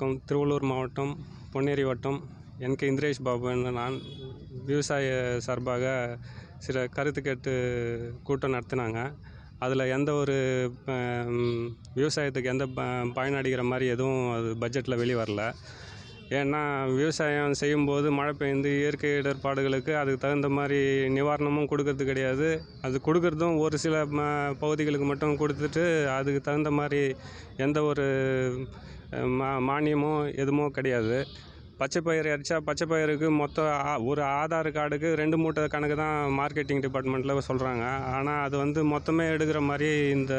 வணக்கம். திருவள்ளூர் மாவட்டம் பொன்னேரி வட்டம் என்.கே. இந்திரேஷ் பாபு என்ற நான் விவசாய சார்பாக சில கருத்து கேட்டு கூட்டம் நடத்தினாங்க. அதில் எந்த ஒரு விவசாயத்துக்கு எந்த பயனடைகிற மாதிரி எதுவும் அது பட்ஜெட்டில் வெளியே வரல. ஏன்னா விவசாயம் செய்யும்போது மழை பெய்ந்து இயற்கை இடர்பாடுகளுக்கு அதுக்கு தகுந்த மாதிரி நிவாரணமும் கொடுக்கறது கிடையாது. அது கொடுக்குறதும் ஒரு சில பகுதிகளுக்கு மட்டும் கொடுத்துட்டு அதுக்கு தகுந்த மாதிரி எந்த ஒரு மானியமோ எதுவுமோ கிடையாது. பச்சை பயிர் அடித்தா பச்சை பயிருக்கு மொத்தம் ஒரு ஆதார் கார்டுக்கு 2 மூட்டை கணக்கு தான் மார்க்கெட்டிங் டிபார்ட்மெண்ட்டில் சொல்கிறாங்க. ஆனால் அது மொத்தமே எடுக்கிற மாதிரி இந்த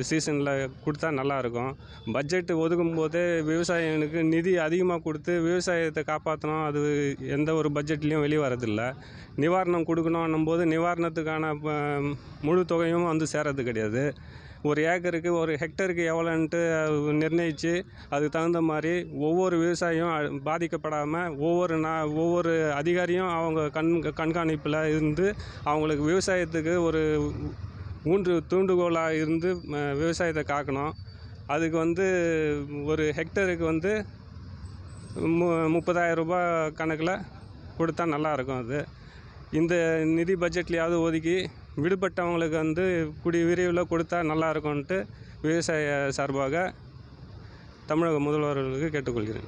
சீசனில் கொடுத்தா நல்லாயிருக்கும். பட்ஜெட்டு ஒதுக்கும் போதே விவசாயிகளுக்கு நிதி அதிகமாக கொடுத்து விவசாயத்தை காப்பாற்றணும். அது எந்த ஒரு பட்ஜெட்லேயும் வெளியே வரதில்லை. நிவாரணம் கொடுக்கணும் போது நிவாரணத்துக்கான முழு தொகையும் சேரது கிடையாது. ஒரு ஏக்கருக்கு ஒரு ஹெக்டருக்கு எவ்வளோன்ட்டு நிர்ணயித்து அதுக்கு தகுந்த மாதிரி ஒவ்வொரு விவசாயியும் பாதிக்கப்படாமல் ஒவ்வொரு அதிகாரியும் அவங்க கண்காணிப்பில் இருந்து அவங்களுக்கு விவசாயத்துக்கு ஒரு தூண்டுகோலாக இருந்து விவசாயத்தை காக்கணும். அதுக்கு ஒரு ஹெக்டருக்கு 30,000 ரூபாய் கணக்கில் கொடுத்தா நல்லாயிருக்கும். அது இந்த நிதி பட்ஜெட்லேயாவது ஒதுக்கி விடுபட்டவங்களுக்கு கூடிய விரைவில் கொடுத்தா நல்லாயிருக்கும்ன்ட்டு விவசாய சார்பாக தமிழக முதல்வர்களுக்கு கேட்டுக்கொள்கிறேன்.